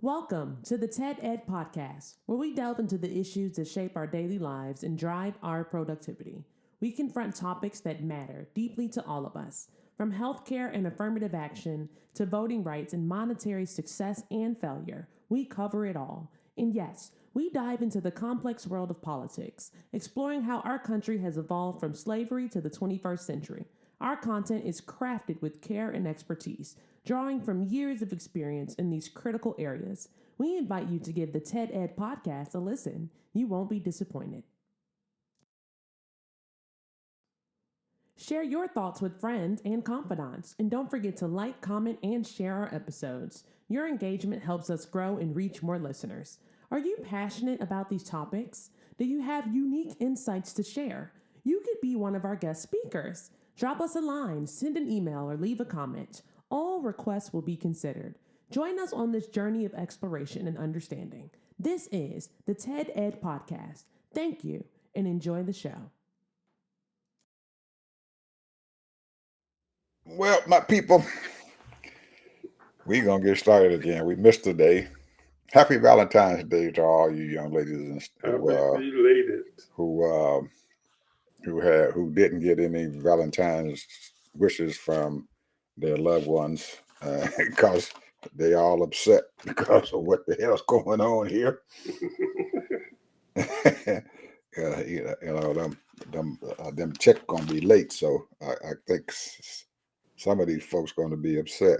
Welcome to the TED Ed Podcast, where we delve into the issues that shape our daily lives and drive our productivity. We confront topics that matter deeply to all of us, from healthcare and affirmative action to voting rights and monetary success and failure. We cover it all. And yes, we dive into the complex world of politics, exploring how our country has evolved from slavery to the 21st century. Our content is crafted with care and expertise, drawing from years of experience in these critical areas. We invite you to give the TED Ed podcast a listen. You won't be disappointed. Share your thoughts with friends and confidants, and don't forget to like, comment, and share our episodes. Your engagement helps us grow and reach more listeners. Are you passionate about these topics? Do you have unique insights to share? You could be one of our guest speakers. Drop us a line, send an email, or leave a comment. All requests will be considered. Join us on this journey of exploration and understanding. This is the TED Ed Podcast. Thank you, and enjoy the show. Well, my people, we're going to get started again. We missed a day. Happy Valentine's Day to all you young ladies Happy belated. who didn't get any Valentine's wishes from their loved ones because they all upset because of what the hell's going on here. Them checks gonna be late, so I think some of these folks going to be upset.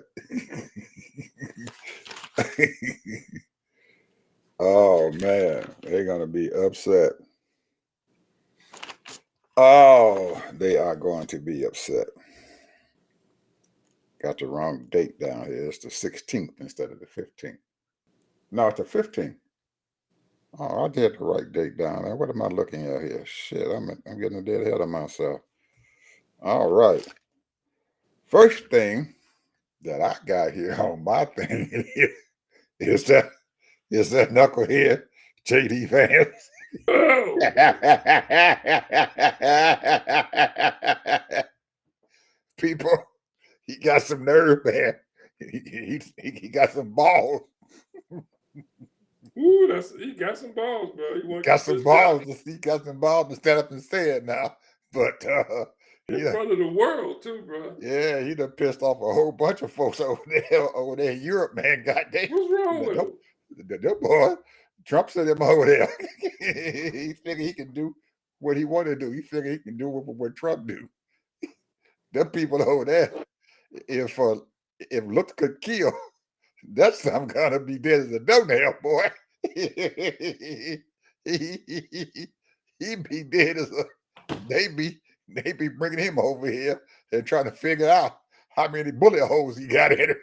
Oh man, they're going to be upset. Oh, they are going to be upset. Got the wrong date down here. It's the 16th instead of the 15th. No, it's the 15th. Oh, I did the right date down there. What am I looking at here? Shit, I'm getting a dead ahead of myself. All right. First thing that I got here on my thing is that knucklehead JD Vance. Oh, People, he got some nerve, man. He got some balls. ooh, he got some balls, bro. He got some balls to stand up and say it now. But in front of the world too, bro. Yeah, he done pissed off a whole bunch of folks over there in Europe, man. Goddamn, What's wrong with him? The boy, Trump sent him over there. He figured he can do what he want to do. He figured he can do what Trump do. Them people over there, if looks could kill, that's some gonna be dead as a doornail, boy. he be dead as a. They be bringing him over here and trying to figure out how many bullet holes he got in him.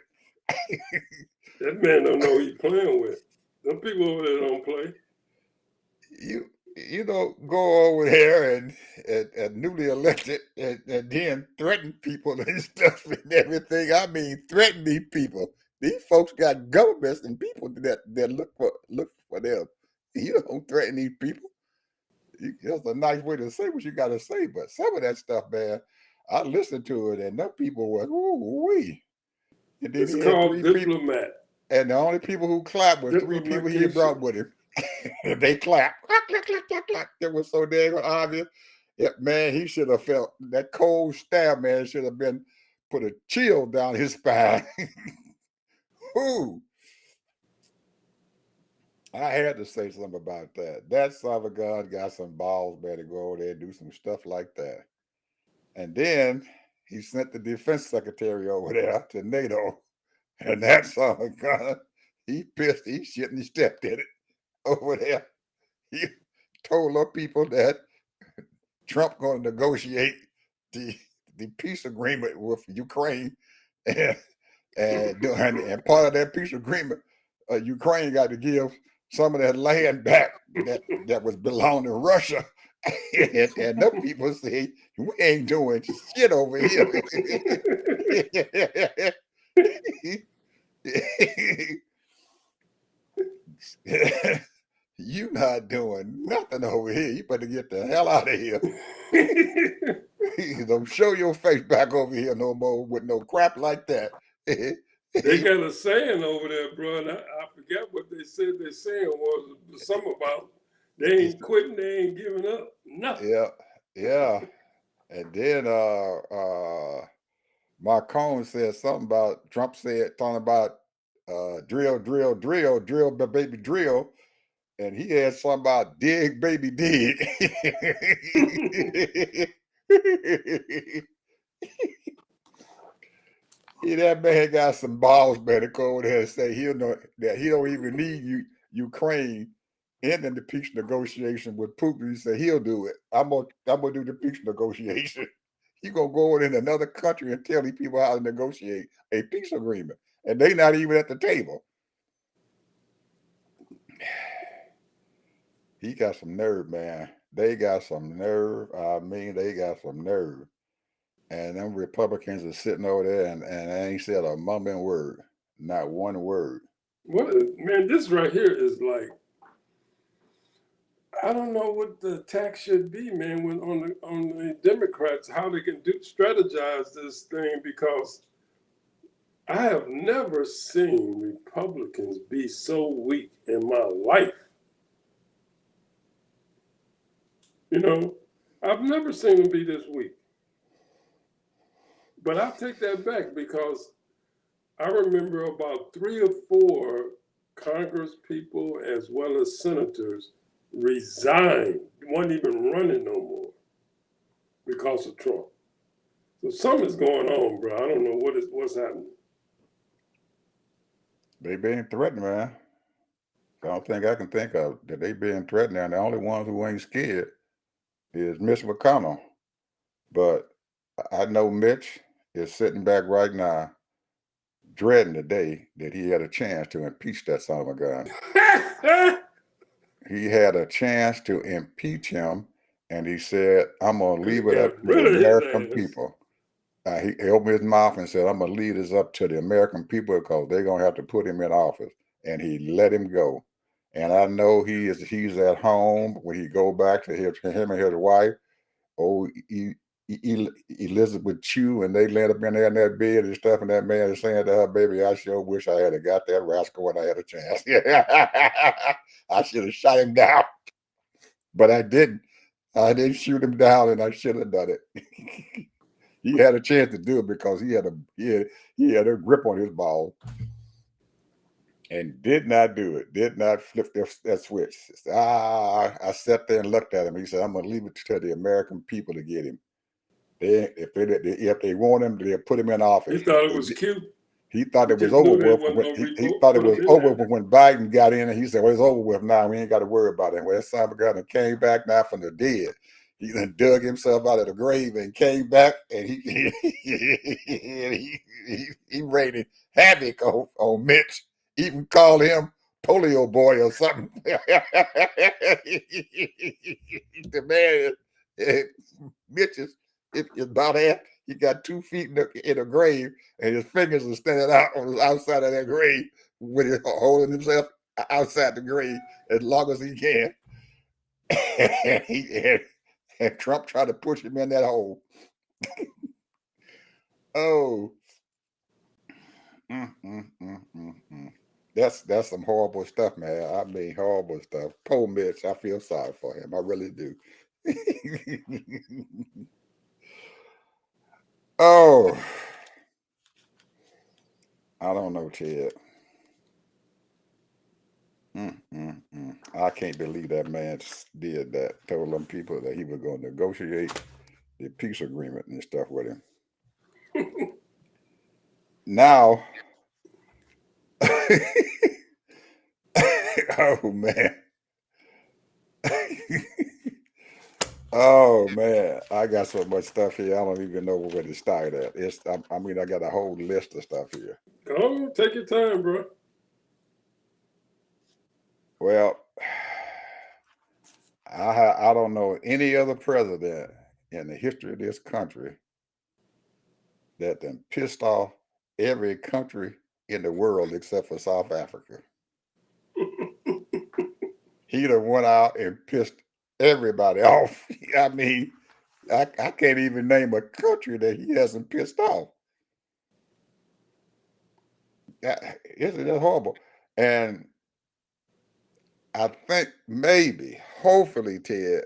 That man don't know who he playing with. Them people over there don't play. You don't go over there and newly elected and then threaten people and stuff and everything. I mean, threaten these people. These folks got governments and people that look for them. You don't threaten these people. That's a nice way to say what you got to say, but some of that stuff, man, I listened to it and them people were, ooh wee. And then it's called diplomat. People, and the only people who clapped were three people he brought with him. And they clapped. It was so dang obvious. Yeah, man, he should have felt that cold stab, man, should have been put a chill down his spine. Ooh. I had to say something about that. That son of a gun got some balls, man, to go over there and do some stuff like that. And then he sent the defense secretary over there to NATO. And that son of a gun, he pissed, he shit and he stepped in it over there. He told our people that Trump going to negotiate the peace agreement with Ukraine. And part of that peace agreement, Ukraine got to give some of that land back that was belonging to Russia. And them people say, we ain't doing shit over here. You not doing nothing over here. You better get the hell out of here. Don't show your face back over here no more with no crap like that. They got a saying over there, bro, and I forgot what they said. Their saying was something about they ain't quitting, they ain't giving up, nothing. Yeah, yeah. And then Macron said something about Trump said talking about drill, drill, drill, drill, baby, drill. And he had something about dig, baby, dig. That man got some balls, man, to go over there and say he'll know that he don't even need Ukraine ending the peace negotiation with Putin. He said he'll do it. I'm gonna do the peace negotiation. He gonna go in another country and tell these people how to negotiate a peace agreement, and they not even at the table. He got some nerve, man. They got some nerve. I mean, they got some nerve. And them Republicans are sitting over there and ain't said a mumbling word, not one word. Man, this right here is like, I don't know what the attack should be, man, on the Democrats, how they can strategize this thing, because I have never seen Republicans be so weak in my life. You know, I've never seen them be this weak. But I take that back, because I remember about 3 or 4 Congress people as well as senators resigned, wasn't even running no more because of Trump. So something's going on, bro. I don't know what's happening. They being threatened, man. The only thing I can think of that they being threatened, and the only ones who ain't scared is Mitch McConnell. But I know Mitch is sitting back right now, dreading the day that he had a chance to impeach that son of a gun. He had a chance to impeach him, and he said, "I'm gonna leave it up to the American people." He opened his mouth and said, "I'm gonna leave this up to the American people because they're gonna have to put him in office." And he let him go. And I know he's at home when he go back to him and his wife. Oh, Elizabeth Chu, and they land up in there in that bed and stuff, and that man is saying to her, "Baby, I sure wish I had got that rascal when I had a chance. I should have shot him down, but I didn't. I didn't shoot him down, and I should have done it." He had a chance to do it because he had a grip on his ball, and did not do it. Did not flip that switch. I sat there and looked at him. He said, "I'm gonna leave it to the American people to get him. If they want him, they'll put him in office." He thought it was cute. He thought it was Just over knew there with. wasn't no He revote, thought it put was him in over there. when Biden got in, and he said, "Well, it's over with now. We ain't got to worry about it." Well, that son of a gun came back now from the dead. He then dug himself out of the grave and came back, and he raided havoc on Mitch. Even called him polio boy or something. The man, Mitch is about half. He got 2 feet in a grave, and his fingers are standing out on the outside of that grave, with it holding himself outside the grave as long as he can. And Trump tried to push him in that hole. Oh, that's some horrible stuff, man. I mean, horrible stuff. Poor Mitch, I feel sorry for him. I really do. Oh, I don't know, Ted. I can't believe that man did that. Told them people that he was going to negotiate the peace agreement and stuff with him. Now, oh man. Oh man, I got so much stuff here. I don't even know where to start at. I mean, I got a whole list of stuff here. Come on, take your time, bro. Well, I don't know any other president in the history of this country that done pissed off every country in the world except for South Africa. He done went out and pissed everybody off. I mean, I can't even name a country that he hasn't pissed off. It's just horrible. And I think maybe, hopefully, Ted,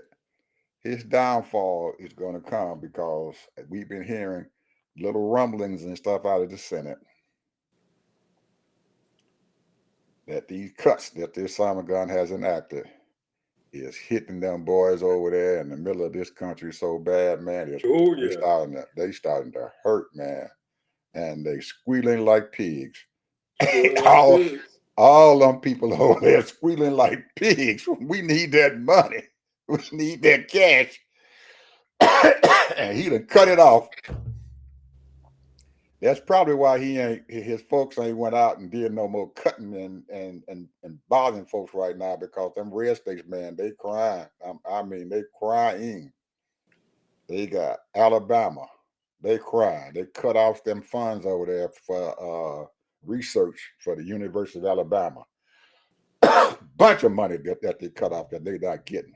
his downfall is going to come because we've been hearing little rumblings and stuff out of the Senate that these cuts that this Simon gun has enacted is hitting them boys over there in the middle of this country so bad, man. Oh They yeah. starting to hurt, man, and they squealing like pigs. Squealing like all pigs. all them people over there squealing like pigs. We need that money. We need that cash. And he done cut it off. That's probably why his folks ain't went out and did no more cutting and bothering folks right now, because them red states, man, they crying. I mean, they crying. They got Alabama. They crying. They cut off them funds over there for research for the University of Alabama. Bunch of money that they cut off that they not getting.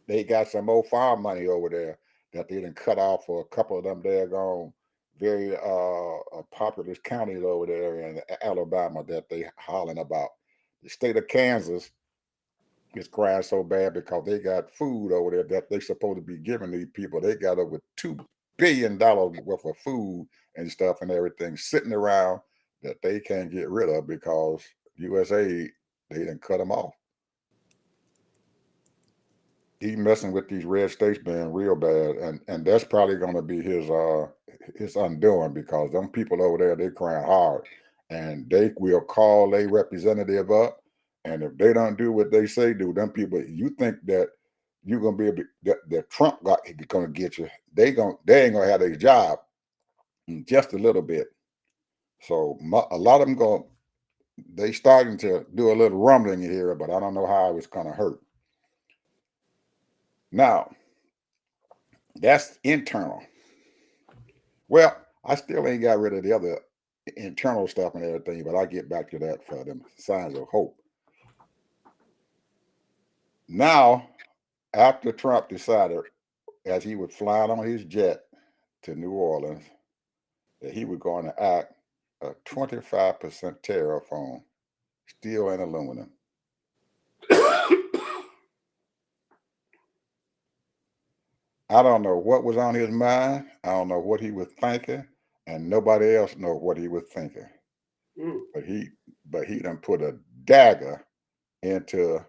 They got some old farm money over there that they done cut off for a couple of them daggone very populous counties over there in Alabama that they hollering about. The state of Kansas is crying so bad because they got food over there that they supposed to be giving these people. They got over $2 billion worth of food and stuff and everything sitting around that they can't get rid of because USA, they didn't cut them off. He messing with these red states, man, real bad, and that's probably going to be his undoing, because them people over there, they crying hard, and they will call a representative up, and if they don't do what they say do, them people, you think that you're gonna be able that Trump got gonna get you, they ain't gonna have their job in just a little bit. So a lot of them they starting to do a little rumbling here, but I don't know how it's gonna hurt. Now, that's internal. Well, I still ain't got rid of the other internal stuff and everything, but I'll get back to that for them signs of hope. Now, after Trump decided, as he was flying on his jet to New Orleans, that he was going to act a 25% tariff on steel and aluminum. I don't know what was on his mind. I don't know what he was thinking, and nobody else know what he was thinking. Mm. But he done put a dagger into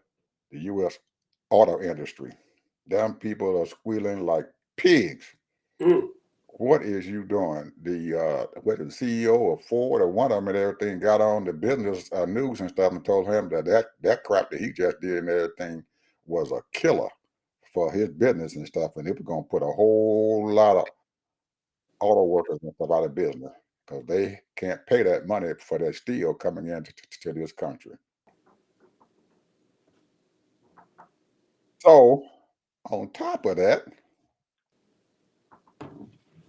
the U.S. auto industry. Them people are squealing like pigs. Mm. What is you doing? The CEO of Ford or one of them and everything got on the business news and stuff and told him that crap that he just did and everything was a killer for his business and stuff, and it was going to put a whole lot of auto workers and stuff out of business because they can't pay that money for that steel coming into to this country. So, on top of that,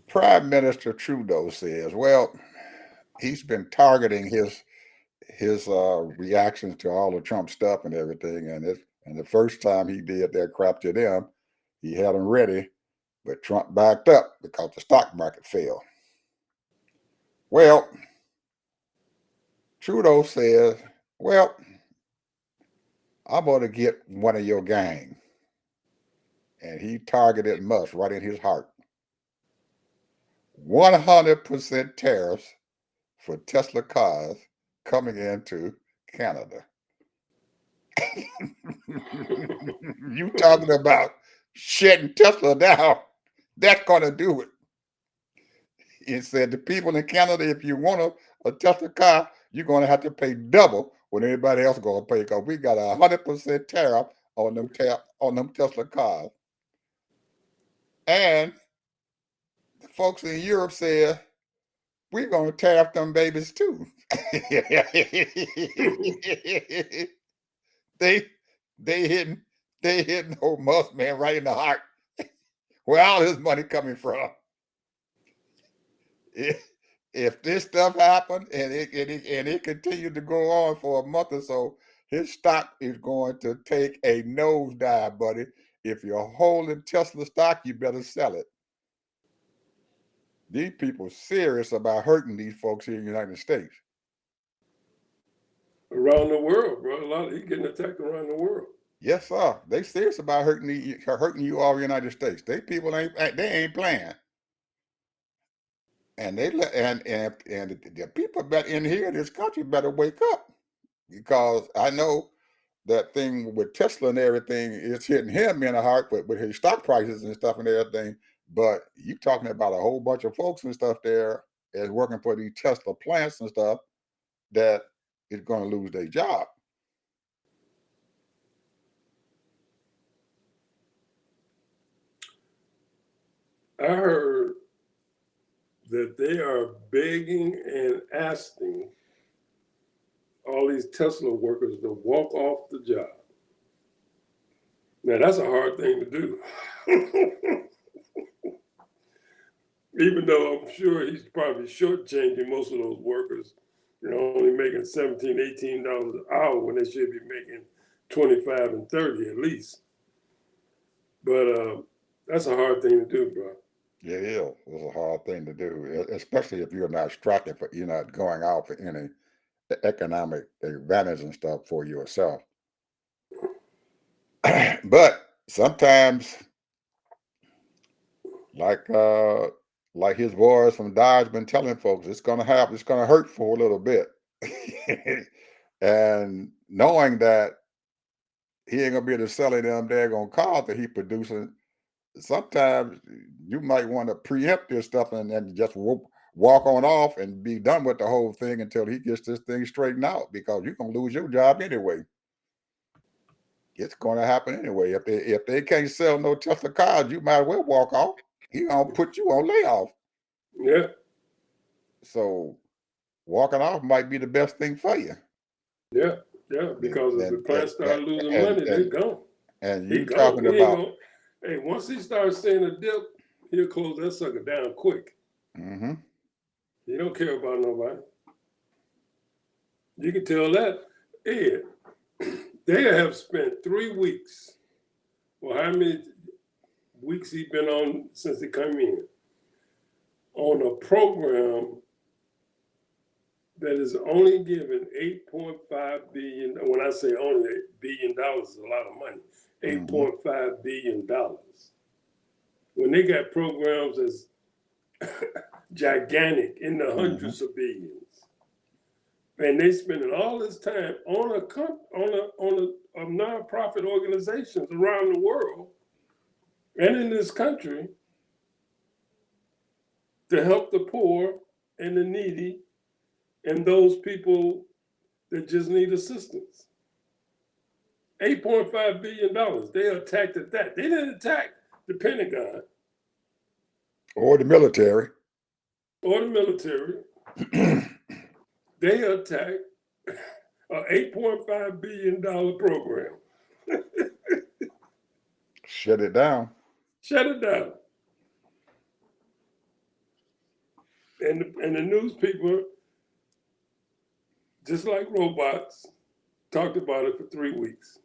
Prime Minister Trudeau says, well, he's been targeting his reactions to all the Trump stuff and everything, and the first time he did that crap to them, he had them ready, but Trump backed up because the stock market fell. Well, Trudeau says, well, I'm going to get one of your gang. And he targeted Musk right in his heart. 100% tariffs for Tesla cars coming into Canada. You talking about shutting Tesla down? That's going to do it. It said the people in Canada, if you want a Tesla car, you're going to have to pay double what anybody else going to pay, because we got 100% tariff on them Tesla cars. And the folks in Europe said, we're going to tariff them babies too. they they hitting they hitting old Musk, man, right in the heart. Where all his money coming from? If this stuff happened and it continued to go on for a month or so, his stock is going to take a nosedive, buddy. If you're holding Tesla stock, you better sell it. These people serious about hurting these folks here in the United States. around the world, bro. He's getting attacked around the world. Yes, sir. They serious about hurting you all the United States. They ain't playing. And the people in here in this country better wake up, because I know that thing with Tesla and everything is hitting him in the heart with his stock prices and stuff and everything. But you talking about a whole bunch of folks and stuff there is working for these Tesla plants and stuff that is going to lose their job. I heard that they are begging and asking all these Tesla workers to walk off the job. Now, that's a hard thing to do. Even though I'm sure he's probably shortchanging most of those workers, only making $17, $18 an hour when they should be making 25 and 30 at least. But that's a hard thing to do, bro. It is. It's a hard thing to do, especially if you're not striking for, you're not going out for any economic advantage and stuff for yourself. But sometimes, like his boys from Dodge been telling folks, it's gonna hurt for a little bit. And knowing that he ain't gonna be able to sell any of them daggone cars that he producing, sometimes you might want to preempt this stuff and then just walk on off and be done with the whole thing until he gets this thing straightened out, because you're gonna lose your job anyway. It's going to happen anyway. If they can't sell no Tesla cars, you might as well walk off. He gonna put you on layoff. Yeah. So walking off might be the best thing for you. Yeah, because if the plant start losing money, they're gone. And you talking about, hey, once he starts seeing a dip, he'll close that sucker down quick. Mm-hmm. He don't care about nobody. You can tell that. Ed, they have spent 3 weeks, well, how many weeks he been on since he come in, on a program that is only given $8.5 billion. When I say only $8 billion is a lot of money. $8.5 billion. When they got programs as gigantic in the hundreds of billions, and they spending all this time on a nonprofit organizations around the world and in this country to help the poor and the needy and those people that just need assistance. $8.5 billion. They attacked at that. They didn't attack the Pentagon. Or the military. They attacked an $8.5 billion program. Shut it down. And the news people, just like robots, talked about it for 3 weeks.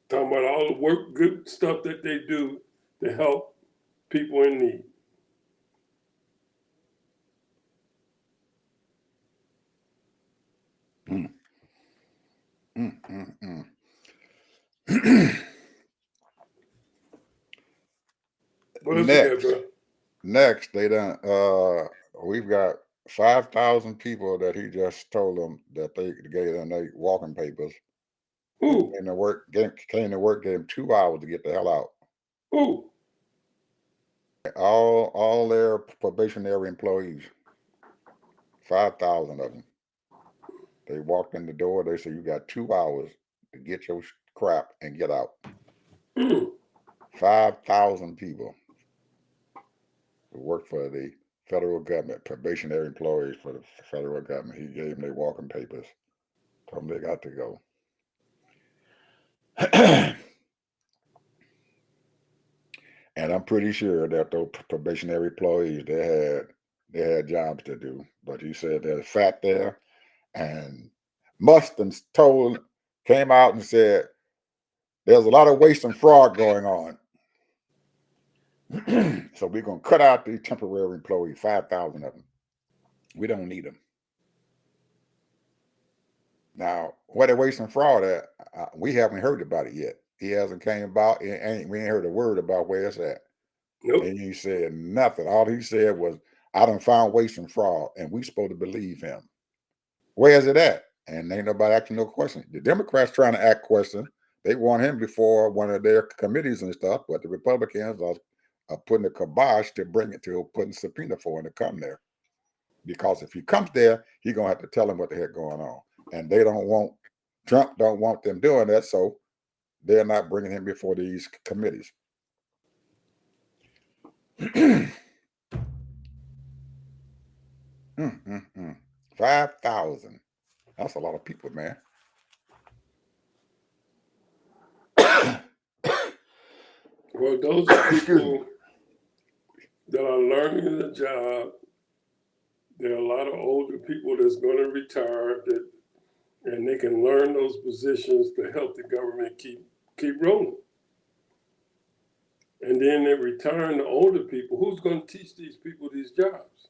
Talking about all the good stuff that they do to help people in need. What else you got, bro? Next, they done. We've got 5,000 people that he just told them that they gave them their walking papers. Who? Came to work, gave them 2 hours to get the hell out. Who? All their probationary employees. 5,000 of them. They walked in the door. They said, "You got 2 hours to get your crap and get out." 5,000 people who work for the federal government, probationary employees for the federal government. He gave them their walking papers. Told them they got to go. And I'm pretty sure that those probationary employees, they had jobs to do. But he said there's a fact there, and Mustin came out and said there's a lot of waste and fraud going on. So we're gonna cut out these temporary employees, 5,000 of them. We don't need them. Now, where they waste and fraud at, we haven't heard about it yet. He hasn't came about. We ain't heard a word about where it's at. Nope. And he said nothing. All he said was, "I done found waste and fraud," and we supposed to believe him. Where is it at? And ain't nobody asking no question. The Democrats trying to ask questions. They want him before one of their committees and stuff, but the Republicans are putting a kibosh to bring it to putting subpoena for him to come there. Because if he comes there, he's gonna have to tell them what the heck going on. And they don't want Trump don't want them doing that, so they're not bringing him before these committees. 5,000. That's a lot of people, man. Well, those are people that are learning the job. There are a lot of older people that's going to retire and they can learn those positions to help the government keep rolling. And then they return the older people. Who's going to teach these people these jobs?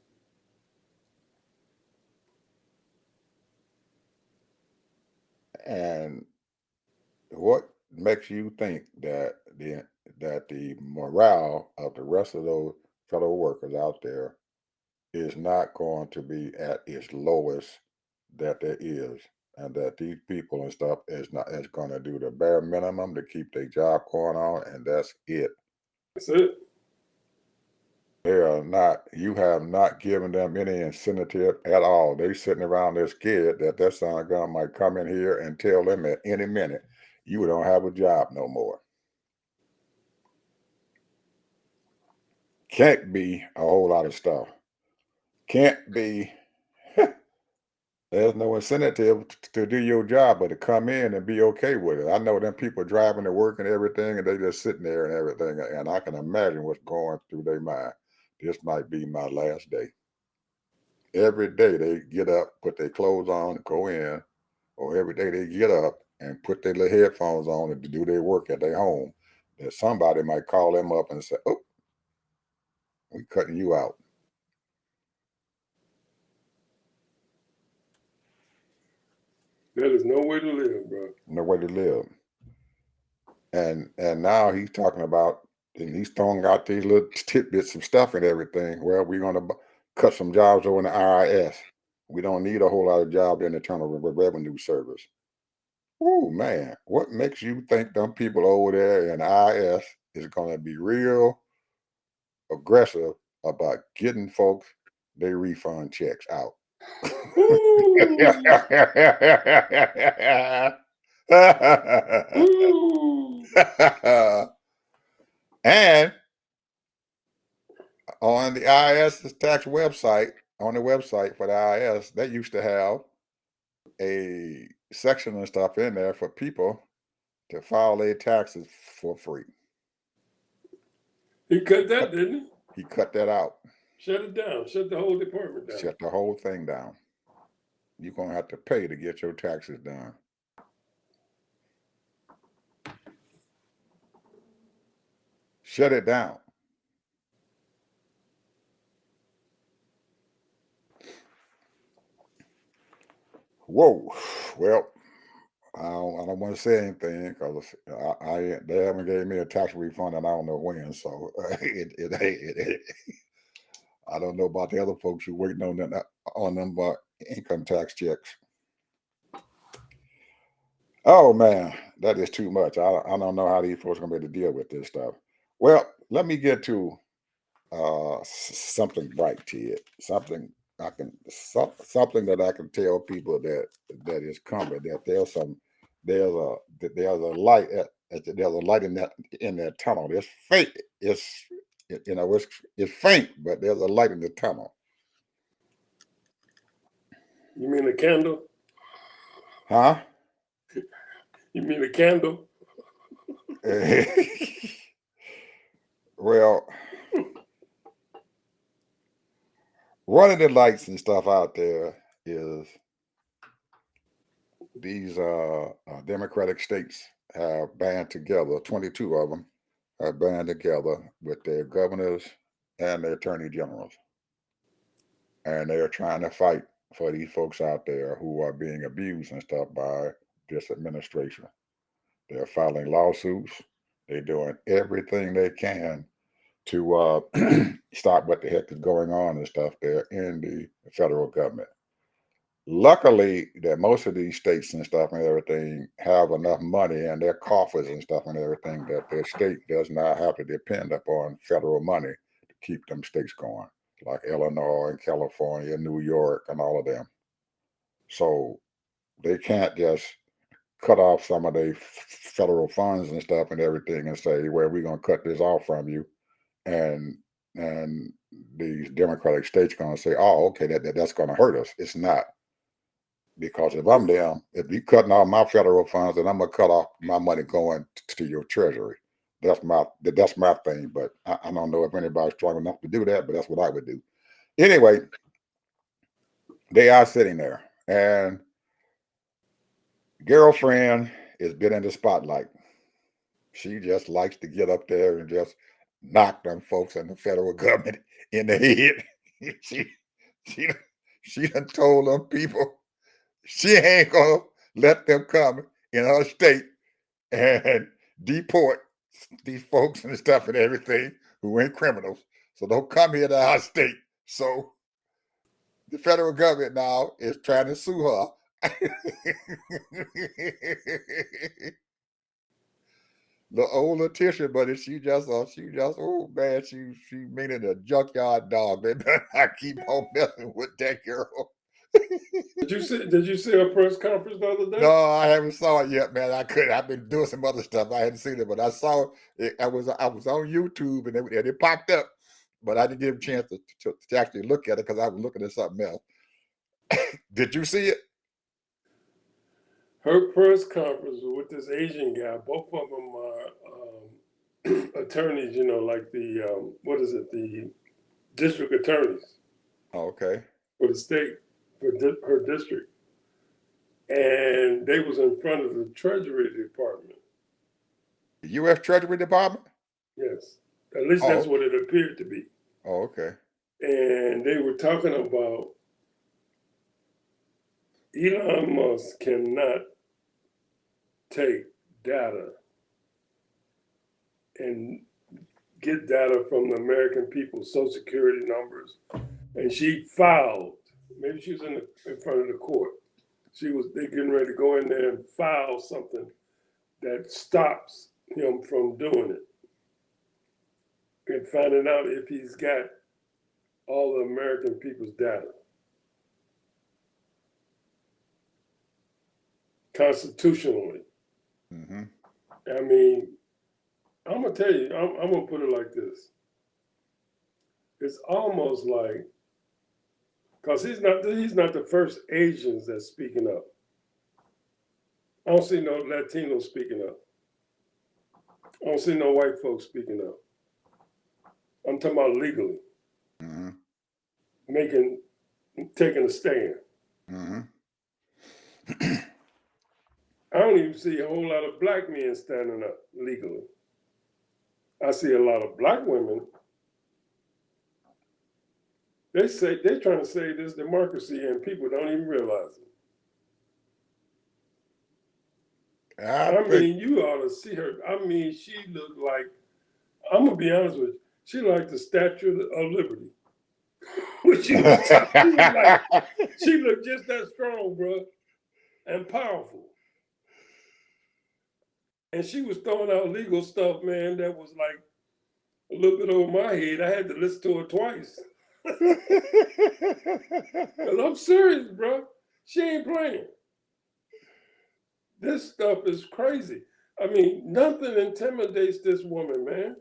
And what makes you think that the morale of the rest of those fellow workers out there is not going to be at its lowest that there is, and that these people and stuff is going to do the bare minimum to keep their job going on, and that's it. That's it. They are not. You have not given them any incentive at all. They sitting around there scared that that son of gun might come in here and tell them at any minute you don't have a job no more. Can't be a whole lot of stuff. Can't be. There's no incentive to do your job, but to come in and be okay with it. I know them people driving to work and everything, and they just sitting there and everything, and I can imagine what's going through their mind. This might be my last day. Every day they get up, put their clothes on, go in, or every day they get up and put their little headphones on and to do their work at their home. That somebody might call them up and say, "Oh, we cutting you out." That is no way to live, bro. No way to live. And now he's talking about, and he's throwing out these little tidbits of stuff and everything. Well, we're going to cut some jobs over in the IRS. We don't need a whole lot of jobs in the Internal Revenue Service. Oh man, what makes you think them people over there in the IRS is going to be real aggressive about getting folks their refund checks out? And on the IRS tax website, on the website for the IRS, they used to have a section and stuff in there for people to file their taxes for free. He cut that, didn't he? He cut that out. Shut it down. Shut the whole department down. Shut the whole thing down. You're going to have to pay to get your taxes done. Shut it down. Whoa. Well, I don't want to say anything because they haven't gave me a tax refund and I don't know when. So I don't know about the other folks who waiting on them income tax checks. Oh man, that is too much. I don't know how these folks are gonna be able to deal with this stuff. Well, let me get to something bright to it. Something that I can tell people that is coming. That there's a light there's a light in that tunnel. It's fake. It's faint, but there's a light in the tunnel. You mean a candle? Huh? You mean a candle? Well, one of the lights and stuff out there is these Democratic states have band together. 22 of them have band together with their governors and their attorney generals, and they are trying to fight for these folks out there who are being abused and stuff by this administration. They're filing lawsuits. They're doing everything they can to stop what the heck is going on and stuff there in the federal government. Luckily, that most of these states and stuff and everything have enough money in their coffers and stuff and everything that their state does not have to depend upon federal money to keep them states going, like Illinois and California, New York, and all of them. So they can't just cut off some of their federal funds and stuff and everything and say, well, we're going to cut this off from you. And these democratic states going to say, oh, okay, that's going to hurt us. It's not. Because if I'm them, if you cutting off my federal funds, then I'm gonna cut off my money going to your treasury. That's my thing. But I don't know if anybody's strong enough to do that, but that's what I would do. Anyway, they are sitting there, and girlfriend has been in the spotlight. She just likes to get up there and just knock them folks in the federal government in the head. she she she done told them people she ain't gonna let them come in her state and deport these folks and stuff and everything who ain't criminals. So don't come here to our state. So the federal government now is trying to sue her. The old Letitia, but she just oh man, she meaning a junkyard dog. They better not keep on messing with that girl. Did you see her press conference the other day? No, I haven't saw it yet, man. I've been doing some other stuff. I hadn't seen it, but I saw it. I was on YouTube and it popped up, but I didn't give a chance to actually look at it because I was looking at something else. Did you see it? Her press conference with this Asian guy. Both of them are attorneys. You know, like the what is it? The district attorneys. Oh, okay. For the state, for her district. And they was in front of the Treasury Department. The U.S. Treasury Department? Yes. At least that's what it appeared to be. Oh, okay. And they were talking about Elon Musk cannot take data and get data from the American people's social security numbers. And she filed, maybe she was in front of the court. They getting ready to go in there and file something that stops him from doing it and finding out if he's got all the American people's data. Constitutionally. Mm-hmm. I mean, I'm going to tell you, I'm going to put it like this. It's almost like, because he's not the first Asians that's speaking up. I don't see no Latinos speaking up. I don't see no white folks speaking up. I'm talking about legally. Mm-hmm. Taking a stand. Mm-hmm. I don't even see a whole lot of black men standing up legally. I see a lot of black women. They're trying to say this democracy and people don't even realize it. I mean, you ought to see her. I mean, she looked like, I'm going to be honest with you, she looked like the Statue of Liberty. she looked just that strong, bro, and powerful. And she was throwing out legal stuff, man, that was like a little bit over my head. I had to listen to her twice. Because I'm serious, bro. She ain't playing. This stuff is crazy. I mean, nothing intimidates this woman, man.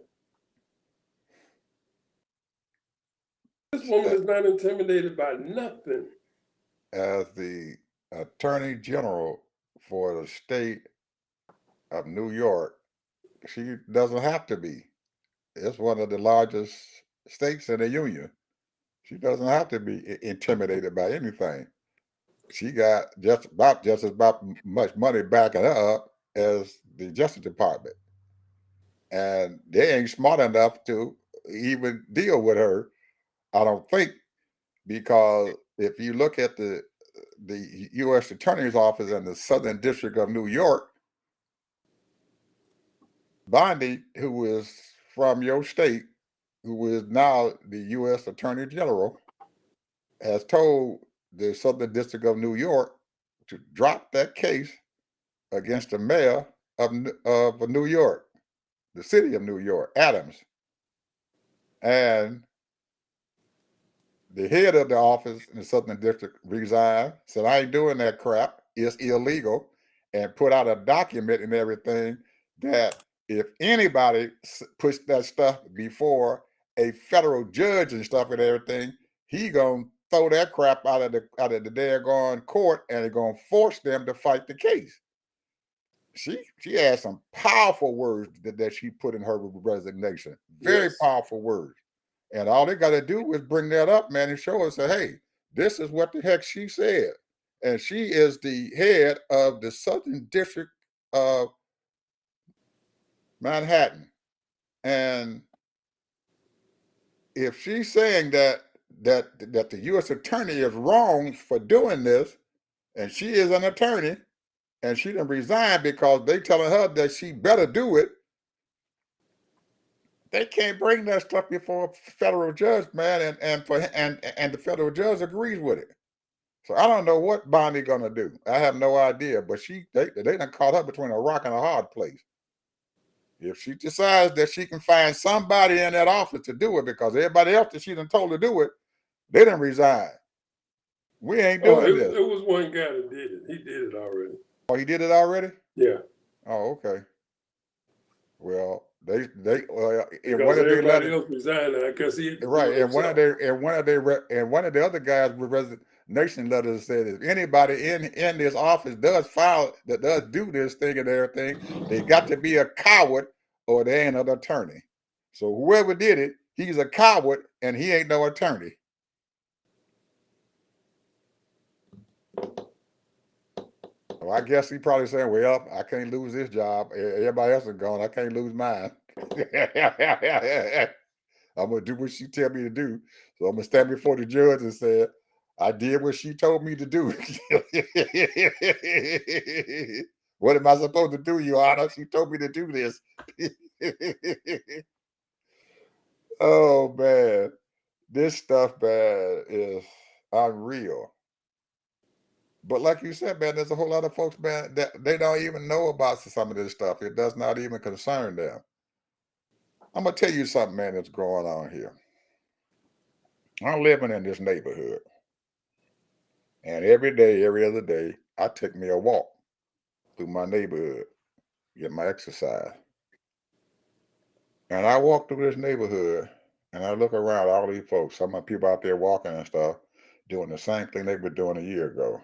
This woman is not intimidated by nothing. As the Attorney General for the state of New York, she doesn't have to be. It's one of the largest states in the union. She doesn't have to be intimidated by anything. She got just as much money backing her up as the Justice Department. And they ain't smart enough to even deal with her, I don't think, because if you look at the U.S. Attorney's Office in the Southern District of New York, Bondi, who is from your state, who is now the U.S. Attorney General, has told the Southern District of New York to drop that case against the mayor of New York, the city of New York, Adams. And the head of the office in the Southern District resigned, said, I ain't doing that crap. It's illegal, and put out a document and everything that if anybody puts that stuff before a federal judge and stuff and everything, he gonna throw that crap out of the daggone court, and they're gonna force them to fight the case. She had some powerful words that she put in her resignation. Very Yes. powerful words. And all they got to do is bring that up, man, and show us, say, hey, this is what the heck she said. And she is the head of the Southern District of Manhattan. And if she's saying that the U.S. attorney is wrong for doing this, and she is an attorney, and she didn't resign because they telling her that she better do it, they can't bring that stuff before a federal judge, man, and the federal judge agrees with it. So I don't know what Bondi gonna do. I have no idea. But they done caught her between a rock and a hard place. If she decides that she can find somebody in that office to do it, because everybody else that she done told to do it, they done resign. We ain't doing this. It was one guy that did it. He did it already. Oh, he did it already? Yeah. Oh, okay. Well, because everybody else resigned because he right, and one of the other guys with resignation letters said, if anybody in this office does do this thing and everything, they got to be a coward or they ain't an attorney. So whoever did it, he's a coward and he ain't no attorney. So I guess he probably saying, well, I can't lose this job. Everybody else is gone. I can't lose mine. I'm going to do what she tell me to do. So I'm going to stand before the judge and say, I did what she told me to do. What am I supposed to do, Your Honor? She told me to do this. Oh, man. This stuff, man, is unreal. But like you said, man, there's a whole lot of folks, man, that they don't even know about some of this stuff. It does not even concern them. I'm going to tell you something, man, that's going on here. I'm living in this neighborhood. And every day, every other day, I take me a walk through my neighborhood, get my exercise. And I walk through this neighborhood and I look around all these folks, some of the people out there walking and stuff, doing the same thing they were doing a year ago.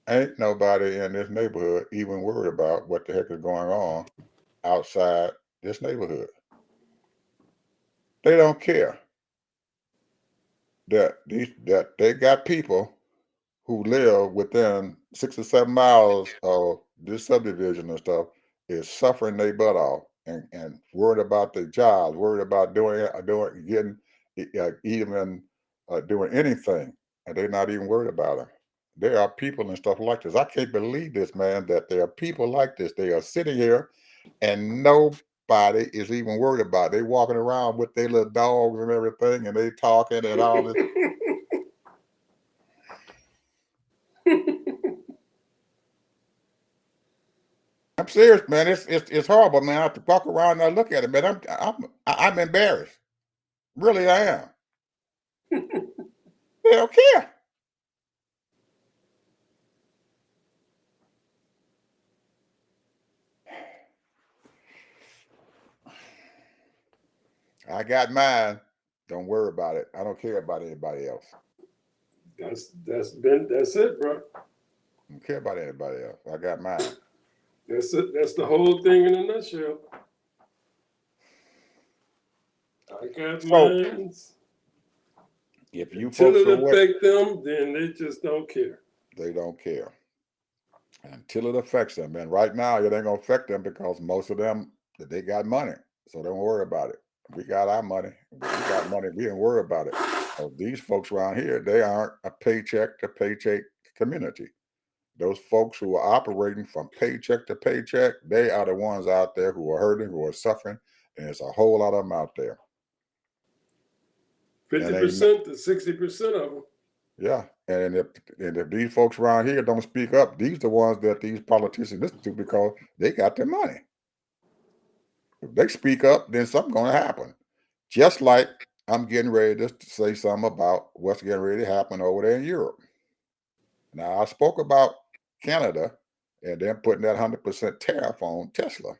Ain't nobody in this neighborhood even worried about what the heck is going on outside this neighborhood. They don't care that they got people who live within 6 or 7 miles of this subdivision and stuff is suffering their butt off and worried about their jobs, worried about doing anything, and they're not even worried about it. There are people and stuff like this. I can't believe this, man, that there are people like this. They are sitting here and nobody is even worried about it. They walking around with their little dogs and everything, and they talking and all this. I'm serious, man. It's horrible, man. I have to walk around and I look at it, man. I'm embarrassed. Really, I am. They don't care. I got mine. Don't worry about it. I don't care about anybody else. That's it, bro. I don't care about anybody else. I got mine. That's it. That's the whole thing in a nutshell. I got mine. If you Until folks it affect them, then they just don't care. They don't care. Until it affects them. And right now, it ain't gonna affect them because most of them, they got money. So don't worry about it. We got our money. We got money. We ain't worry about it. So these folks around here, they aren't a paycheck to paycheck community. Those folks who are operating from paycheck to paycheck, they are the ones out there who are hurting, who are suffering, and there's a whole lot of them out there. And they, 50% to 60% of them. yeah, and if these folks around here don't speak up, these are the ones that these politicians listen to because they got their money. If they speak up, then something's going to happen. Just like I'm getting ready to say something about what's getting ready to happen over there in Europe. Now, I spoke about Canada and then putting that 100% tariff on Tesla.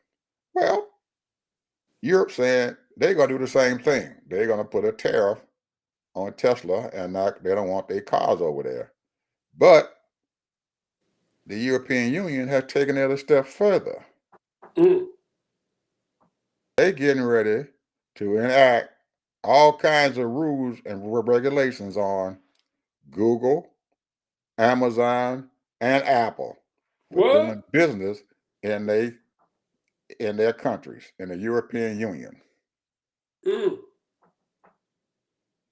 Well, Europe saying they're going to do the same thing. They're going to put a tariff on Tesla and they don't want their cars over there. But the European Union has taken it a step further. Mm. They're getting ready to enact all kinds of rules and regulations on Google, Amazon, and Apple for doing What? business in their countries in the European Union. Mm.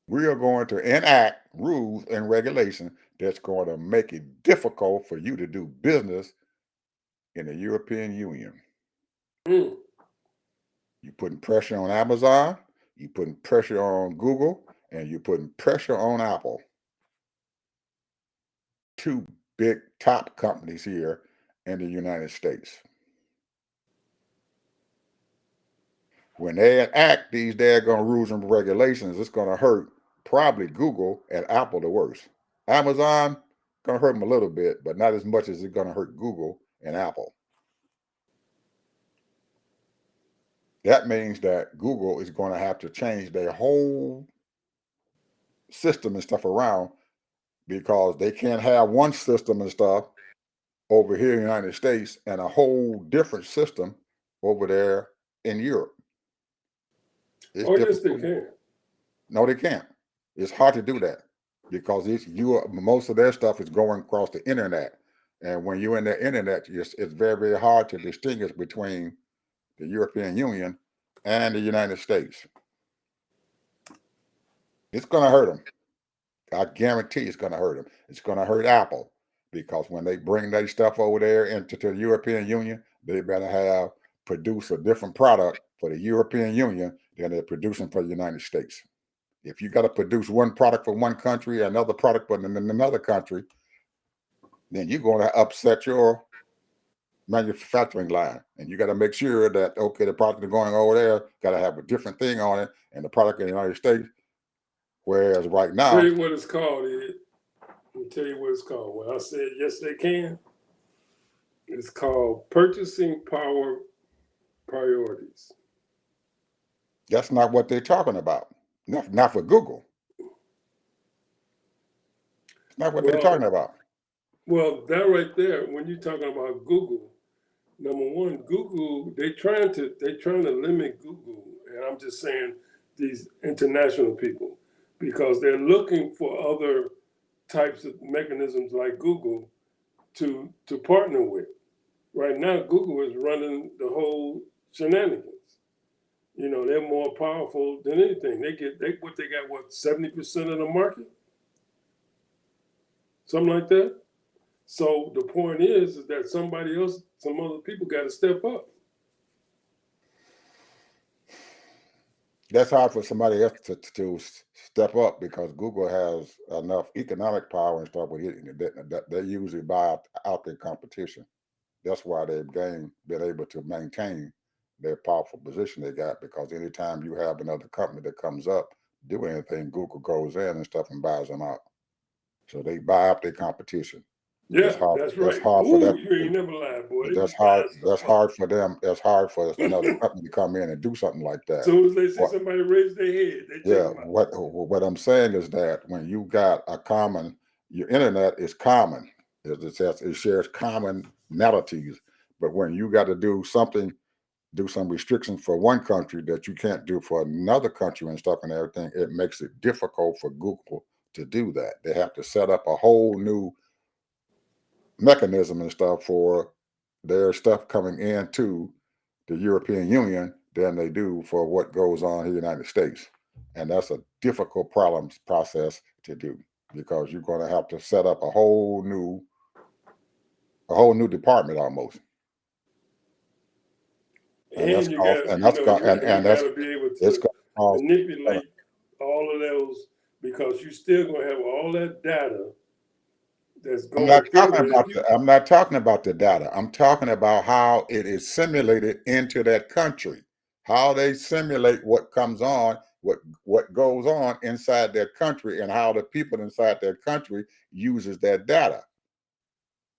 We are going to enact rules and regulations that's going to make it difficult for you to do business in the European Union. Mm. You're putting pressure on Amazon, you're putting pressure on Google, and you're putting pressure on Apple. Two big top companies here in the United States. When they enact these daggone rules and regulations, it's going to hurt probably Google and Apple the worst. Amazon going to hurt them a little bit, but not as much as it's going to hurt Google and Apple. That means that Google is going to have to change their whole system and stuff around because they can't have one system and stuff over here in the United States and a whole different system over there in Europe. It's Oh, yes, they difficult. can. No, they can't. It's hard to do that because most of their stuff is going across the internet, and when you're in the internet, it's very, very hard to distinguish between the European Union and the United States. It's going to hurt them. I guarantee it's going to hurt them. It's going to hurt Apple because when they bring their stuff over there into the European Union, they better produce a different product for the European Union than they're producing for the United States. If you got to produce one product for one country, another product for another country, then you're going to upset your manufacturing line. And you got to make sure that, okay, the product that's going over there got to have a different thing on it and the product in the United States. Whereas right Tell now, you what it's called, Ed. Let me tell you what it's called. When I said yes, they can, it's called purchasing power priorities. that's not what they're talking about. Not for Google. It's not what they're talking about. Well, that right there, when you're talking about Google, number one, Google, they're trying to limit Google, and I'm just saying these international people, because they're looking for other types of mechanisms like Google to partner with. Right now, Google is running the whole shenanigans. You know, they're more powerful than anything. They got what 70% of the market, something like that. So the point is that somebody else, some other people got to step up. That's hard for somebody else to step up because Google has enough economic power and stuff. They usually buy out their competition. That's why they've been able to maintain their powerful position they got because anytime you have another company that comes up, do anything, Google goes in and stuff and buys them out. So they buy up their competition. Yeah, That's hard. that's That's right. hard for Ooh, them. you ain't never lied, boy. They That's be hard. buying stuff That's up. hard for them. That's hard for another company to come in and do something like As that. soon as they see What? somebody raise their head, they check Yeah. them out. What I'm saying is that when you got your internet is common. It shares commonalities. But when you got to do some restrictions for one country that you can't do for another country and stuff and everything, it makes it difficult for Google to do that. They have to set up a whole new mechanism and stuff for their stuff coming into the European Union than they do for what goes on in the United States. And that's a difficult problems process to do because you're going to have to set up a whole new department almost. And that's And you cost, got, and that's got, you and got that's to be able it's to going to cost. manipulate all of those because you still gonna have all that data that's I'm not going through talking there. about I'm not talking about the data. I'm talking about how it is simulated into that country. How they simulate what comes on, what goes on inside their country, and how the people inside their country uses that data.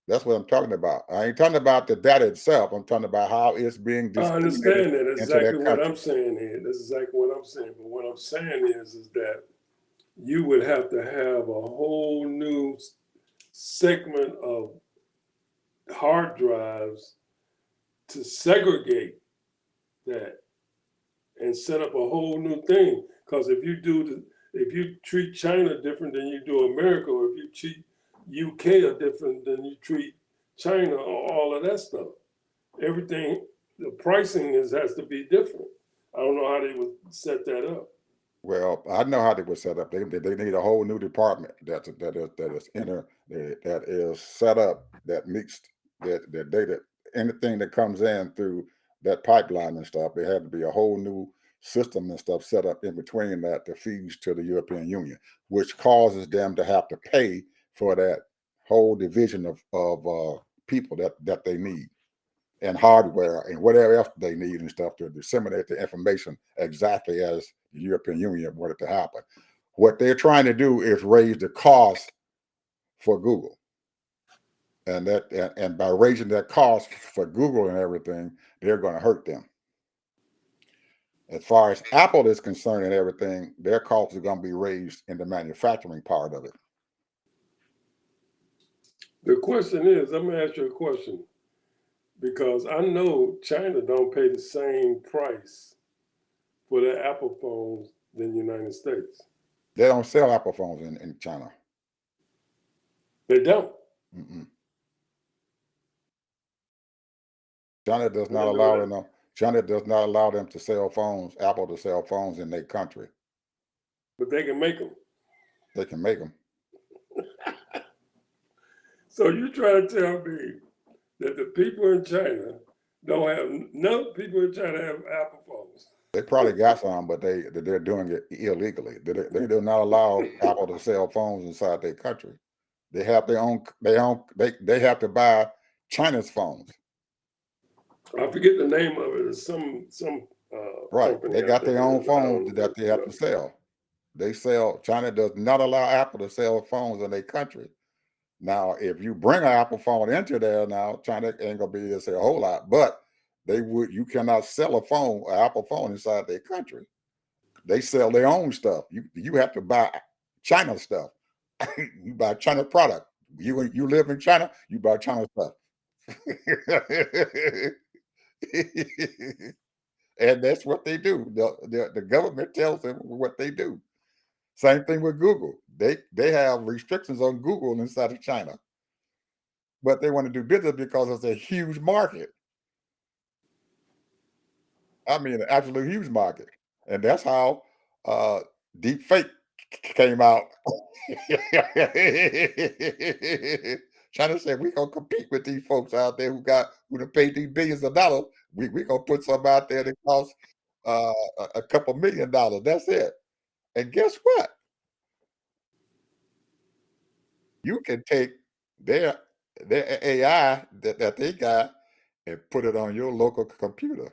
That's what I'm talking about. I ain't talking about the data itself. I'm talking about how it's being I disseminated understand that. That's into exactly that what country. I'm saying here. That's exactly what I'm saying. But what I'm saying is that you would have to have a whole new segment of hard drives to segregate that and set up a whole new thing. Because if you treat China different than you do America, or if you treat UK or different than you treat China, or all of that stuff, everything, the pricing has to be different. I don't know how they would set that up. Well, I know how they were set up. They need a whole new department that is set up that mixed that data, anything that comes in through that pipeline and stuff. There had to be a whole new system and stuff set up in between that feeds to the European Union, which causes them to have to pay for that whole division of people that they need, and hardware and whatever else they need and stuff to disseminate the information exactly as the European Union wanted to happen. What they're trying to do is raise the cost for Google. And by raising that cost for Google and everything, they're going to hurt them. As far as Apple is concerned and everything, their costs are going to be raised in the manufacturing part of it. The question is, I'm gonna ask you a question because I know China don't pay the same price for their Apple phones than the United States. They don't sell Apple phones in China. They don't. Mm-mm. China does I not didn't know allow that. them. China does not allow them to sell phones. Apple to sell phones in their country. But they can make them. They can make them. So you try to tell me that the people in China don't have none people in China have Apple phones. They probably got some, but they're doing it illegally. They do not allow Apple to sell phones inside their country. They have their own. They have to buy China's phones. I forget the name of it. It's some Right. company They out got there. their own I phones don't that they have know. to sell. They sell. China does not allow Apple to sell phones in their country. Now, if you bring an Apple phone into there, now China ain't gonna be able to say a whole lot, but they would. You cannot sell an Apple phone inside their country. They sell their own stuff. You have to buy China stuff. You buy China product. You live in China, you buy China stuff. And that's what they do. The government tells them what they do. Same thing with Google. They have restrictions on Google inside of China, but they want to do business because it's a huge market. I mean, an absolute huge market, and that's how uh, deep fake came out. China said we gonna compete with these folks out there who done paid these billions of dollars. We gonna put some out there that costs a couple $1 million. That's it. And guess what? You can take their their AI that they got and put it on your local computer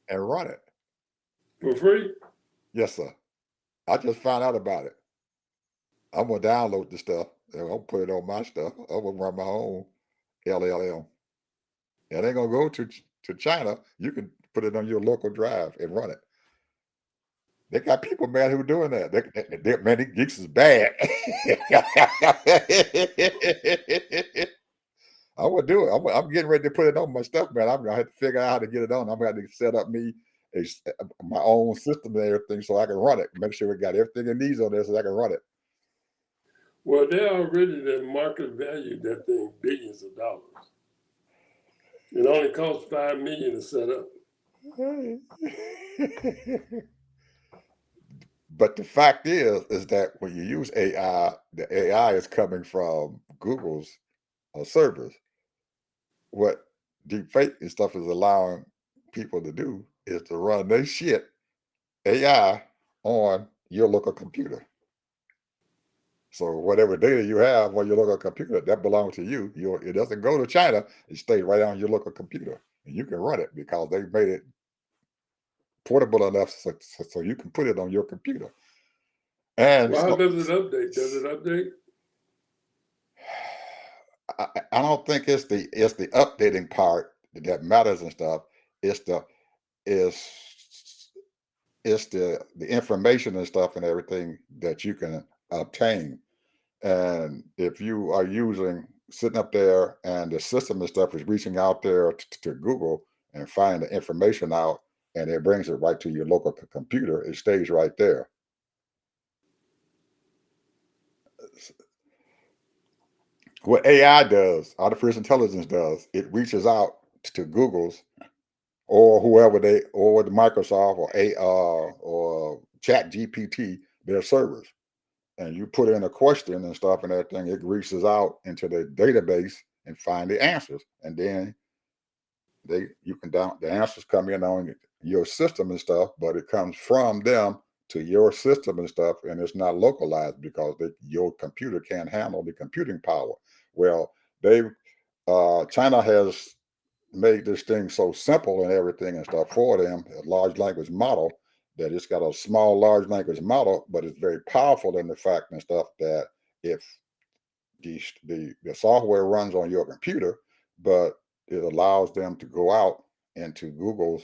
and run it. For free? Yes, sir. I just found out about it. I'm gonna download the stuff and I'll put it on my stuff. I'm gonna run my own LLM. It ain't gonna go to China. You can put it on your local drive and run it. They got people, man, who are doing that. Man, these geeks is bad. I would do it. I'm getting ready to put it on my stuff, man. I'm gonna have to figure out how to get it on. I'm gonna have to set up my own system and everything so I can run it. Make sure it got everything it needs on there so I can run it. Well, they already the market value that thing billions of dollars. It only costs $5 million to set up. But the fact is that when you use AI, the AI is coming from Google's servers. What deepfake and stuff is allowing people to do is to run their shit AI on your local computer. So whatever data you have on your local computer, that belongs to you. It doesn't go to China. It stays right on your local computer, and you can run it because they made it portable enough so you can put it on your computer. And Well, how so does it update? Does it update? I don't think it's the updating part that matters and stuff. It's the it's it's the information and stuff and everything that you can obtain. And if you are using sitting up there and the system and stuff is reaching out there to Google and finding the information out, and it brings it right to your local computer, it stays right there. What AI does, artificial intelligence does, it reaches out to Google's or whoever or the Microsoft or AR or Chat GPT, their servers. And you put in a question and stuff and everything, it reaches out into the database and find the answers. And then the answers come in on your system and stuff, but it comes from them to your system and stuff, and it's not localized because your computer can't handle the computing power. Well, China has made this thing so simple and everything and stuff for them, a large language model, that it's got a small large language model, but it's very powerful in the fact and stuff that if the software runs on your computer, but it allows them to go out into Google's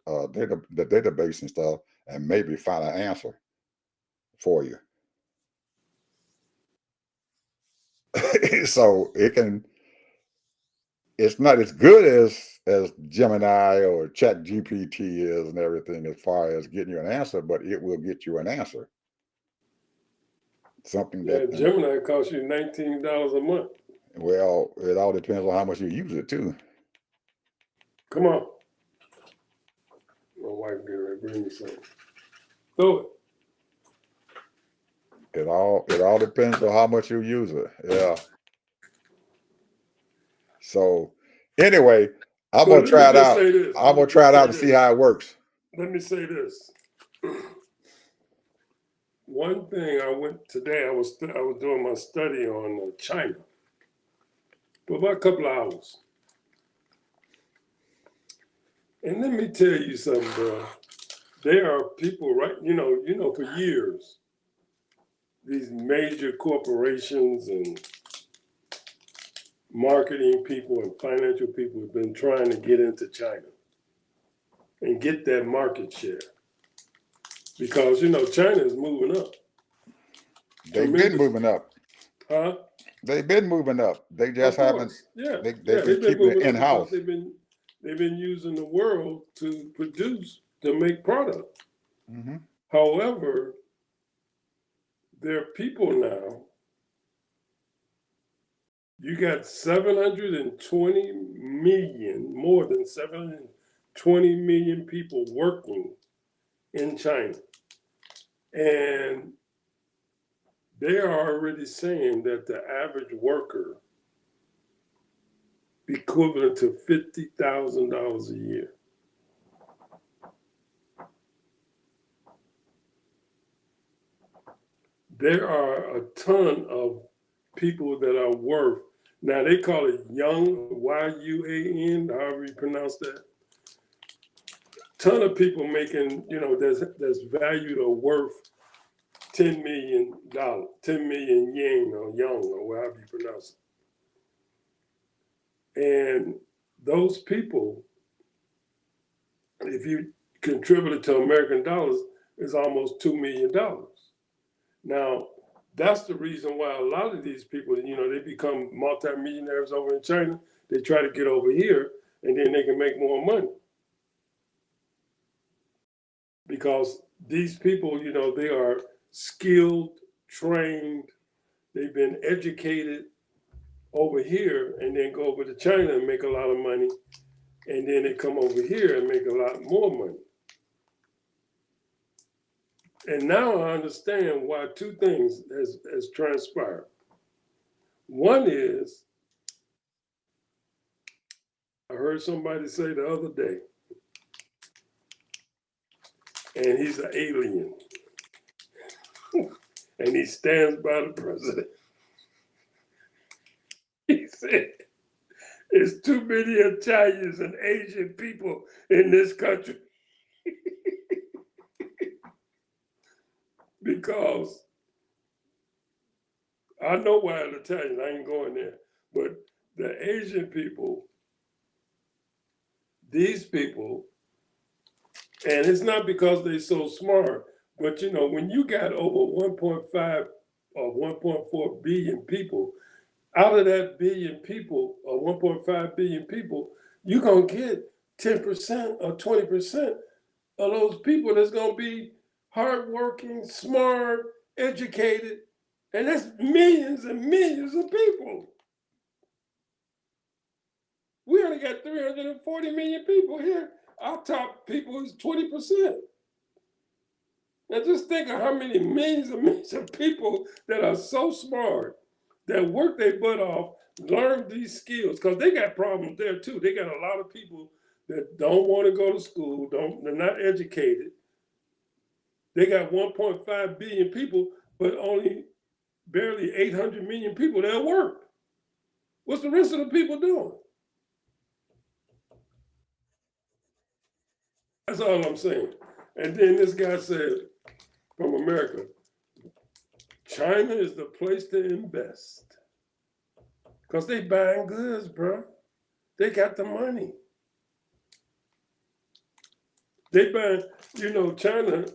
the database and stuff and maybe find an answer for you. So it's not as good as Gemini or Chat GPT is and everything as far as getting you an answer, but it will get you an answer. Something Yeah, that Gemini costs you $19 a month. well, it all depends on how much you use it too. Come on. My wife get ready to bring me something. Throw it. It all depends on how much you use it. Yeah. So anyway, I'm But gonna let me try it just out. say this. I'm gonna try it out and see how it works. Let me say this. One thing I went today, I was doing my study on China for about a couple of hours. And let me tell you something, bro. There are people, right? For years, these major corporations and marketing people and financial people have been trying to get into China and get that market share because China is moving up. They've been Tremendous, moving up. huh? They've been moving up. They just Of haven't. course, yeah, They've been They've been keeping it moving in up because house. they've been using the world to make product. Mm-hmm. However, there are people now. You got 720 million, more than 720 million people working in China. And they are already saying that the average worker equivalent to $50,000 a year. There are a ton of people that are worth, now they call it young, Y-U-A-N, however you pronounce that. Ton of people making, that's valued or worth $10 million, 10 million yen or young or however you pronounce it. And those people, if you contribute it to American dollars, is almost $2 million. Now, that's the reason why a lot of these people, they become multimillionaires over in China. They try to get over here and then they can make more money. Because these people, they are skilled, trained, they've been educated over here and then go over to China and make a lot of money. And then they come over here and make a lot more money. And now I understand why two things has transpired. One is, I heard somebody say the other day, and he's an alien, and he stands by the president. He said, "There's too many Italians and Asian people in this country." Because I know why the Italians, I ain't going there, but the Asian people, these people, and it's not because they're so smart, but you know, when you got over 1.5 or 1.4 billion people, out of that billion people or 1.5 billion people, you're going to get 10% or 20% of those people that's going to be hardworking, smart, educated, and that's millions and millions of people. We only got 340 million people here. Our top people is 20%. Now just think of how many millions and millions of people that are so smart, that work their butt off, learn these skills, because they got problems there too. They got a lot of people that don't want to go to school, they're not educated. They got 1.5 billion people, but only barely 800 million people that work. What's the rest of the people doing? That's all I'm saying. And then this guy said from America, China is the place to invest. Because they buying goods, bro. They got the money. They buying, you know, China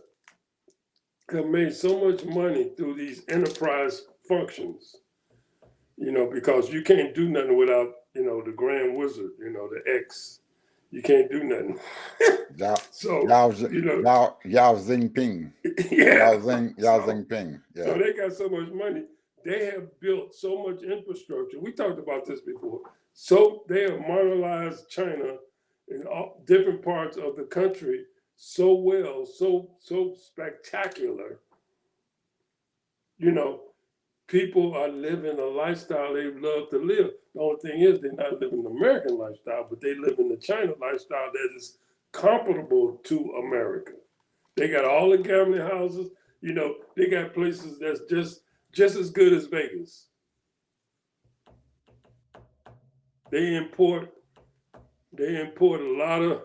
have made so much money through these enterprise functions, you know, because you can't do nothing without, you know, the grand wizard, you know, the X. You can't do nothing. So, you know, Yao Zingping. yeah. Yao Zingping. Yeah. So they got so much money. They have built so much infrastructure. We talked about this before. So they have modernized China in all different parts of the country so well, so spectacular. You know, people are living a lifestyle they love to live. The only thing is they're not living the American lifestyle, but they live in the China lifestyle that is comparable to America. They got all the gambling houses. You know, they got places that's just as good as Vegas. They import a lot of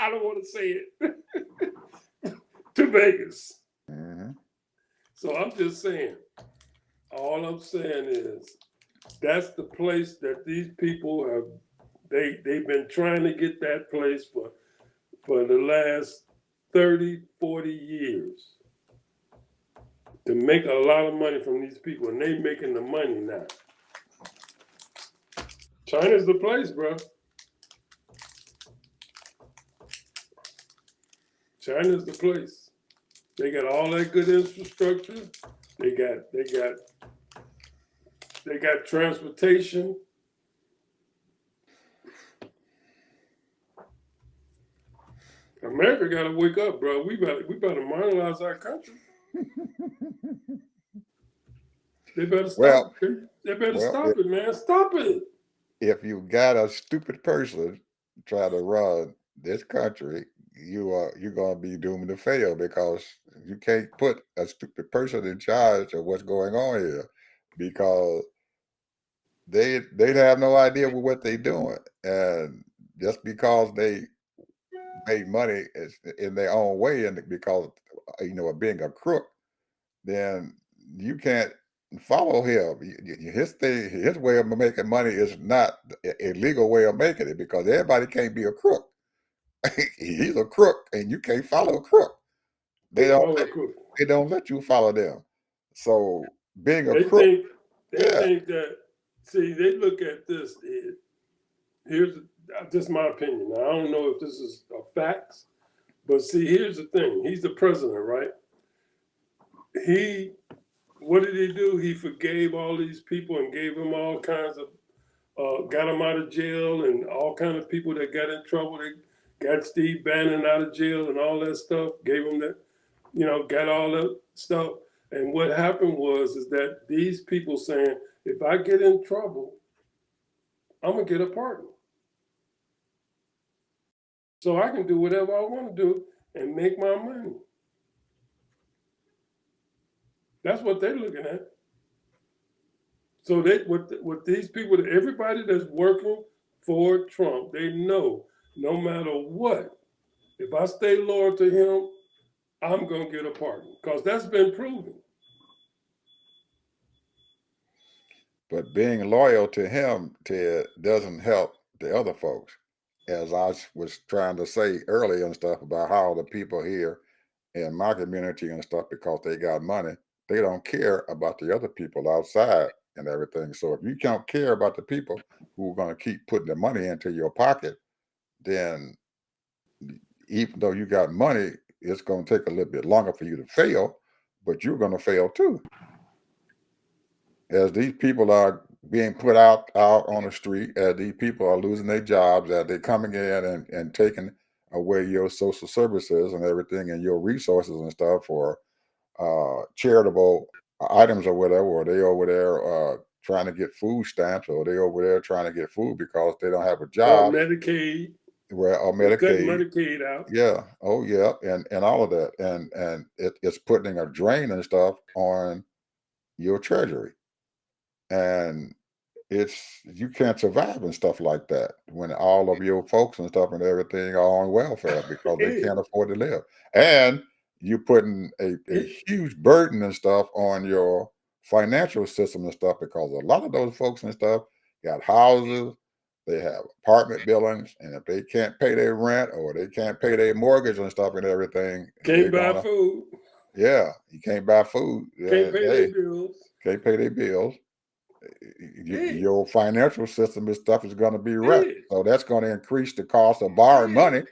I don't want to say it to Vegas. Mm-hmm. So I'm just saying, all I'm saying is that's the place that these people have they've been trying to get that place for the last 30, 40 years to make a lot of money from these people, and they making the money now. China's the place, bro. China's the place. They got all that good infrastructure. They got transportation. America got to wake up, bro. We better modernize our country. They better stop. They better stop it, man. Stop it. If you got a stupid person trying to run this country, you're going to be doomed to fail, because you can't put a stupid person in charge of what's going on here, because they'd have no idea what they're doing, and just because they made money in their own way, and because of being a crook, then you can't follow him. His way of making money is not a legal way of making it, because everybody can't be a crook. He's a crook, and you can't follow a crook. They don't let you follow them. So being a crook, they think that. See, they look at this. Here's just my opinion. Now, I don't know if this is a facts, but see, here's the thing. He's the president, right? What did he do? He forgave all these people and gave them all kinds of, got them out of jail, and all kinds of people that got in trouble. They got Steve Bannon out of jail and all that stuff, gave him that, got all that stuff. And what happened is that these people saying, if I get in trouble, I'm gonna get a pardon. So I can do whatever I want to do and make my money. That's what they're looking at. So with these people, everybody that's working for Trump, they know no matter what, if I stay loyal to him, I'm gonna get a pardon because that's been proven. But being loyal to him, Ted, doesn't help the other folks. As I was trying to say earlier and stuff about how the people here in my community and stuff, because they got money, they don't care about the other people outside and everything. So if you don't care about the people who are going to keep putting the money into your pocket, then even though you got money, it's going to take a little bit longer for you to fail, but you're going to fail too. As these people are being put out on the street, as these people are losing their jobs, as they're coming in and taking away your social services and everything and your resources and stuff for charitable items or whatever, or they over there trying to get food stamps, or they over there trying to get food because they don't have a Or job, Medicaid, or they cut Medicaid. Medicaid out. Yeah. Oh, yeah. And all of that. And it's putting a drain and stuff on your treasury. And you can't survive and stuff like that when all of your folks and stuff and everything are on welfare because they It, can't afford to live. And you're putting a it, huge burden and stuff on your financial system and stuff because a lot of those folks and stuff got houses, they have apartment buildings, and if they can't pay their rent or they can't pay their mortgage and stuff and everything, can't they're buy gonna, food, yeah, you can't buy food. can't pay their Hey, bills. can't pay their bills. It, Your financial system and stuff is going to be wrecked. it, So that's going to increase the cost of borrowing it. money.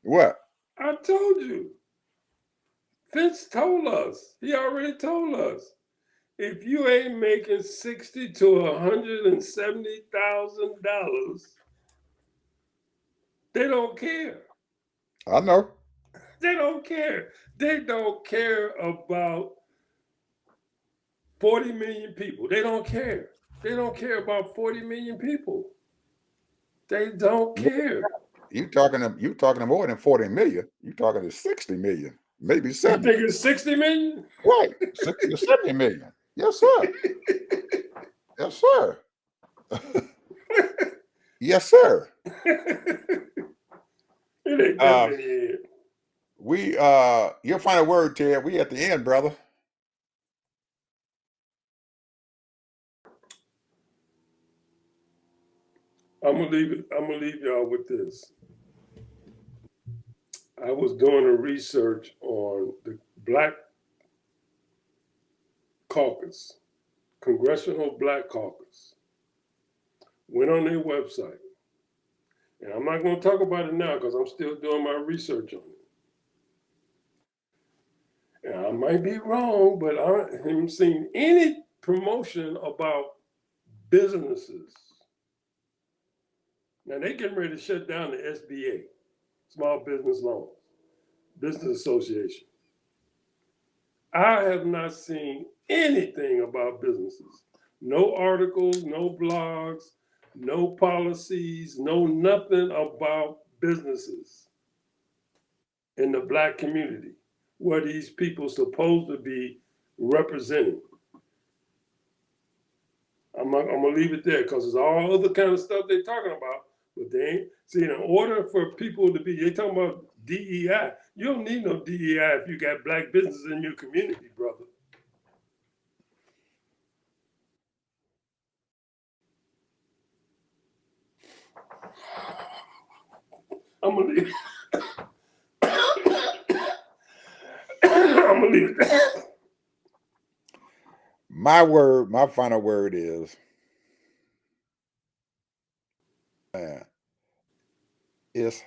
What? I told you. Fitz told us. He already told us. If you ain't making $60,000 to $170,000, they don't care. I know. They don't care. They don't care about 40 million people. They don't care. They don't care about 40 million people. They don't care. You talking to more than 40 million. You talking to 60 million, maybe You 70. think it's 60 million? Right. 60 to 70 million. Yes, sir. Yes, sir. Yes, sir. It ain't that Uh, many yet. Your final word, Ted. We at the end, brother. I'm gonna leave y'all with this. I was doing a research on the Black Caucus, Congressional Black Caucus. Went on their website, and I'm not going to talk about it now because I'm still doing my research on it. And I might be wrong, but I haven't seen any promotion about businesses. Now they getting ready to shut down the SBA, Small Business Loans, Business Association. I have not seen anything about businesses. No articles, no blogs, no policies, no nothing about businesses in the Black community where these people supposed to be represented. I'm gonna leave it there because there's all other kind of stuff they're talking about, but they ain't. See, in order for people to be, they talking about DEI. You don't need no DEI if you got Black businesses in your community, brother. I'm gonna leave. I'm gonna leave it. My final word is, man, it's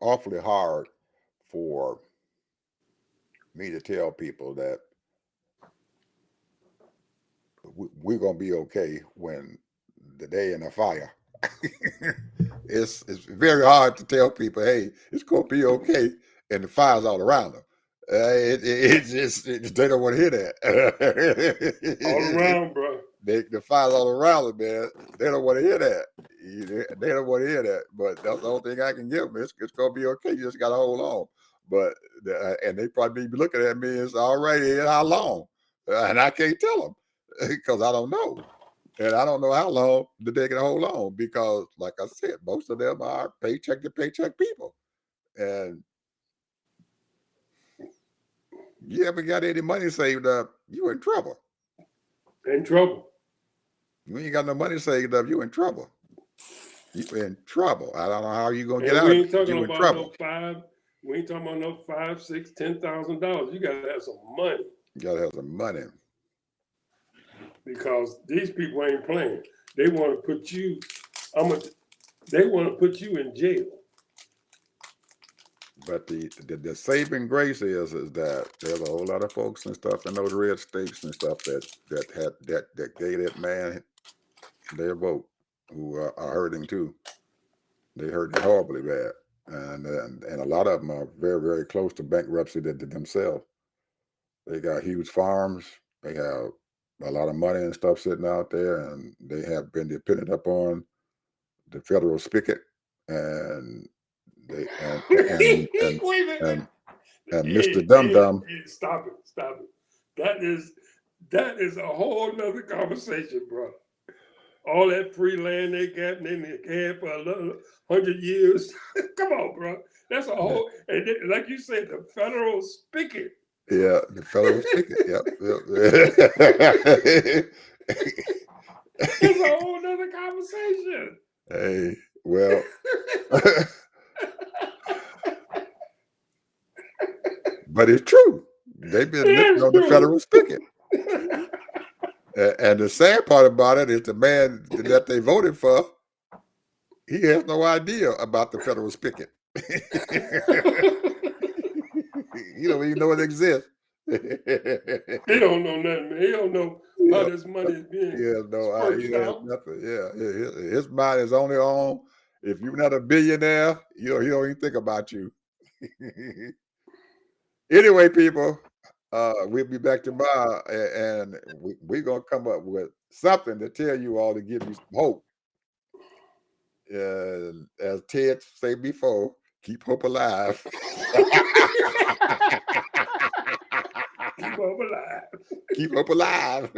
awfully hard for me to tell people that we're gonna be okay when the day in the fire it's very hard to tell people, hey, it's gonna be okay, and the fire's all around them. They don't want to hear that. All around, bro. The fire's all around them, man. They don't want to hear that. They don't want to hear that. But that's the only thing I can give them. It's gonna be okay. You just gotta hold on. But and they probably be looking at me and say, all right, how long? And I can't tell them because I don't know. And I don't know how long they can hold on because, like I said, most of them are paycheck to paycheck people. And you haven't got any money saved up, you in trouble. In trouble. You ain't got no money saved up, you in trouble. You in trouble. I don't know how you gonna get And out we of it. ain't talking You in about trouble. we ain't talking about no $5, $6, $10,000. You gotta have some money You gotta have some money. because these people ain't playing. They want to put you. They want to put you in jail. But the saving grace is that there's a whole lot of folks and stuff in those red states and stuff that gave that man their vote who are hurting too. They hurting horribly bad, and a lot of them are very, very close to bankruptcy themselves. They got huge farms. They have a lot of money and stuff sitting out there, and they have been dependent upon the federal spigot, and they and Wait a minute. and Mr. Dum Dum. Stop it. That is a whole nother conversation, bro. All that free land they got and they had for another 100 years. Come on, bro. That's a whole, and like you said, the federal spigot. Yeah, the federal spigot. Yep. It's a whole nother conversation. Hey, well, but it's true. They've been living on the federal spigot. And the sad part about it is the man that they voted for, he has no idea about the federal spigot. He don't even know it exists. He don't know nothing, man. He don't know how this money is being he has out. nothing. Yeah, his mind is only on if you're not a billionaire, he don't even think about you. Anyway, people, we'll be back tomorrow, and we're gonna come up with something to tell you all to give you some hope. And as Ted said before, keep hope alive. Keep hope alive. Keep hope alive.